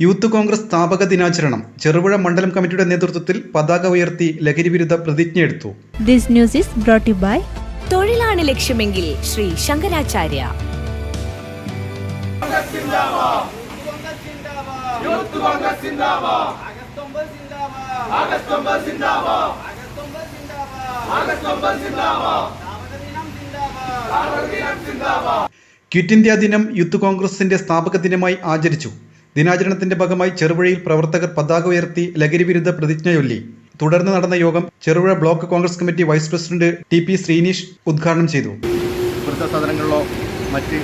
Youth Congress സ്ഥാപക ദിനാചരണം ചെറുപുഴ മണ്ഡലം കമ്മിറ്റിയുടെ നേതൃത്വത്തിൽ പതാക ഉയർത്തി ലഹരിവിരുദ്ധ പ്രതിജ്ഞയെടുത്തു. This news is brought you by തൊഴിലാണ് ലക്ഷ്യമെങ്കിൽ ശ്രീ ശങ്കരാചാര്യ. ക്വിറ്റ് ഇന്ത്യ ദിനം യൂത്ത് കോൺഗ്രസിന്റെ സ്ഥാപക ദിനമായി ആചരിച്ചു. ദിനാചരണത്തിന്റെ ഭാഗമായി ചെറുപുഴയിൽ പ്രവർത്തകർ പതാക ഉയർത്തി ലഹരിവിരുദ്ധ പ്രതിജ്ഞ ചൊല്ലി. തുടർന്ന് നടന്ന യോഗം Cherupuzha block Congress committee vice president T P. Sreenish ഉദ്ഘാടനം ചെയ്തു. വൃദ്ധസദനങ്ങളിലോ മറ്റ്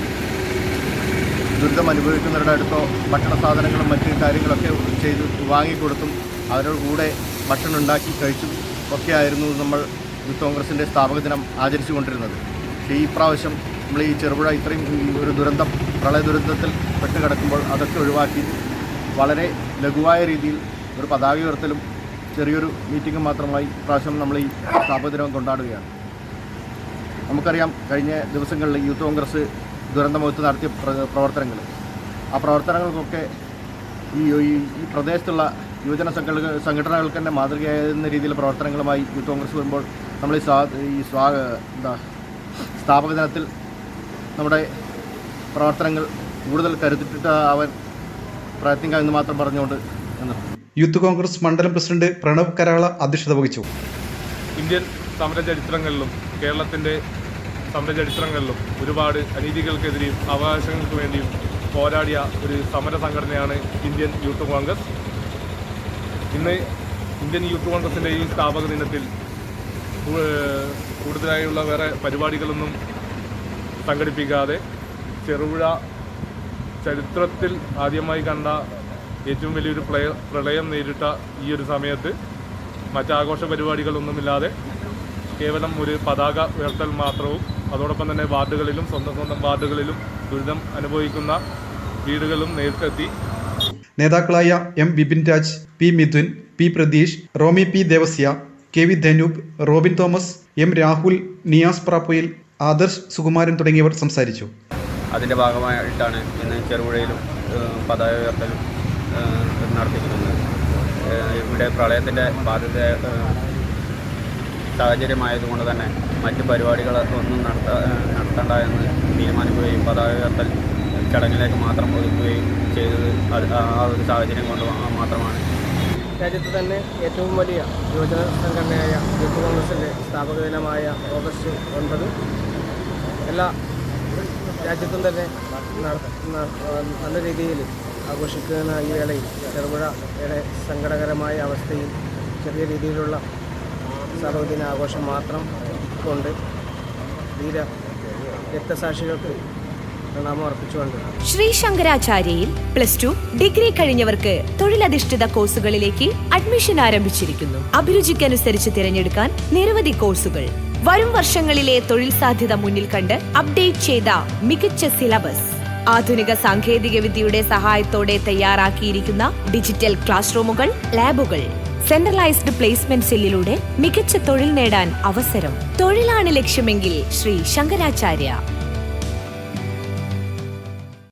ദുരിതം അനുഭവിക്കുന്നവരുടെ അടുത്തോ ഭക്ഷണ സാധനങ്ങളും മറ്റ് കാര്യങ്ങളൊക്കെ ചെയ്ത് വാങ്ങിക്കൊടുത്തും അവരുടെ കൂടെ ഭക്ഷണം ഉണ്ടാക്കി കഴിച്ചും ഒക്കെ ആയിരുന്നു നമ്മൾ യൂത്ത് കോൺഗ്രസിൻ്റെ സ്ഥാപക ദിനം ആചരിച്ചു കൊണ്ടിരുന്നത്. പക്ഷേ ഈ പ്രാവശ്യം നമ്മൾ ഈ ചെറുപുഴ ഇത്രയും ഒരു ദുരന്തം, പ്രളയ ദുരന്തത്തിൽ പെട്ടുകിടക്കുമ്പോൾ അതൊക്കെ ഒഴിവാക്കി വളരെ ലഘുവായ രീതിയിൽ ഒരു പതാക ഉയർത്തലും ചെറിയൊരു മീറ്റിംഗും മാത്രമായി പ്രാവശ്യം നമ്മൾ ഈ സ്ഥാപക ദിനം കൊണ്ടാടുകയാണ്. നമുക്കറിയാം, കഴിഞ്ഞ ദിവസങ്ങളിൽ യൂത്ത് കോൺഗ്രസ് ദുരന്തമുഖത്ത് നടത്തിയ പ്രവർത്തനങ്ങൾ, ആ പ്രവർത്തനങ്ങൾക്കൊക്കെ ഈ പ്രദേശത്തുള്ള യുവജന സംഘടനകൾക്ക് തന്നെ മാതൃകയാകുന്ന രീതിയിലുള്ള പ്രവർത്തനങ്ങളുമായി യൂത്ത് കോൺഗ്രസ് വരുമ്പോൾ നമ്മൾ സ്ഥാപക ദിനത്തിൽ നമ്മുടെ പ്രവർത്തനങ്ങൾ കൂടുതൽ കരുത്തിട്ടാവാൻ പ്രയത്നിക്കാമെന്ന് മാത്രം പറഞ്ഞുകൊണ്ട് യൂത്ത് കോൺഗ്രസ് മണ്ഡലം പ്രസിഡന്റ് പ്രണവ് കരാള അധ്യക്ഷത വഹിച്ചു. ഇന്ത്യൻ സമരചരിത്രങ്ങളിലും കേരളത്തിൻ്റെ സമരചരിത്രങ്ങളിലും ഒരുപാട് അനീതികൾക്കെതിരെയും അവകാശങ്ങൾക്ക് വേണ്ടിയും പോരാടിയ ഒരു സമര സംഘടനയാണ് ഇന്ത്യൻ യൂത്ത് കോൺഗ്രസ്. ഇന്ന് ഇന്ത്യൻ യൂത്ത് കോൺഗ്രസിൻ്റെ ഈ സ്ഥാപക ദിനത്തിൽ കൂടുതലായുള്ള വേറെ പരിപാടികളൊന്നും സംഘടിപ്പിക്കാതെ ചെറുപുഴ ചരിത്രത്തിൽ ആദ്യമായി കണ്ട ഏറ്റവും വലിയൊരു പ്രളയം നേരിട്ട ഈ ഒരു സമയത്ത് മറ്റാഘോഷ പരിപാടികളൊന്നുമില്ലാതെ കേവലം ഒരു പതാക ഉയർത്തൽ മാത്രവും, അതോടൊപ്പം തന്നെ വാർഡുകളിലും സ്വന്തം വാർഡുകളിലും ദുരിതം അനുഭവിക്കുന്ന വീടുകളും നേരിട്ടെത്തി. നേതാക്കളായ M Vipin Raj, P Mithun, P Pratheesh, Romy P Devasya, K V Dhanoop, Robin Thomas, M Rahul, Niyas Prappuyil, Adarsh Sukumaran തുടങ്ങിയവർ സംസാരിച്ചു. അതിൻ്റെ ഭാഗമായിട്ടാണ് ഇന്ന് ചെറുപുഴയിലും പതാക ഉയർത്തലും നടത്തിയിരിക്കുന്നത്. ഇവിടെ പ്രളയത്തിൻ്റെ ബാധിത സാഹചര്യമായതുകൊണ്ട് തന്നെ മറ്റ് പരിപാടികളൊന്നും നടത്തണ്ട എന്ന് തീരുമാനിക്കുകയും പതാക ഉയർത്തൽ ചടങ്ങിലേക്ക് മാത്രം ഒതുക്കുകയും ചെയ്തത് ആ ഒരു സാഹചര്യം കൊണ്ട് മാത്രമാണ്. രാജ്യത്ത് തന്നെ ഏറ്റവും വലിയ യുവജന സംഘടനയായ യൂത്ത് കോൺഗ്രസിൻ്റെ സ്ഥാപക ദിനമായ ഓഗസ്റ്റ് 9 എല്ലാ രാജ്യത്തും തന്നെ നല്ല രീതിയിൽ ആഘോഷിക്കുന്ന ഈ വേളയിൽ ചെറുപുഴയുടെ സങ്കടകരമായ അവസ്ഥയിൽ ചെറിയ രീതിയിലുള്ള സ്ഥാപക ദിന ആഘോഷം മാത്രം കൊണ്ട് ധീര രക്തസാക്ഷികൾക്ക് ശ്രീ ശങ്കരാചാര്യയിൽ +2 ഡിഗ്രി കഴിഞ്ഞവർക്ക് തൊഴിലധിഷ്ഠിത കോഴ്സുകളിലേക്ക് അഡ്മിഷൻ ആരംഭിച്ചിരിക്കുന്നു. അഭിരുചിക്കനുസരിച്ച് തിരഞ്ഞെടുക്കാൻ നിരവധി കോഴ്സുകൾ. വരും വർഷങ്ങളിലെ തൊഴിൽ സാധ്യത മുന്നിൽ കണ്ട് അപ്ഡേറ്റ് ചെയ്ത മികച്ച സിലബസ്, ആധുനിക സാങ്കേതിക വിദ്യയുടെ സഹായത്തോടെ തയ്യാറാക്കിയിരിക്കുന്ന ഡിജിറ്റൽ ക്ലാസ് റൂമുകൾ, ലാബുകൾ, സെൻട്രലൈസ്ഡ് പ്ലേസ്മെന്റ് സെല്ലിലൂടെ മികച്ച തൊഴിൽ നേടാൻ അവസരം. തൊഴിലാണ് ലക്ഷ്യമെങ്കിൽ ശ്രീ ശങ്കരാചാര്യ.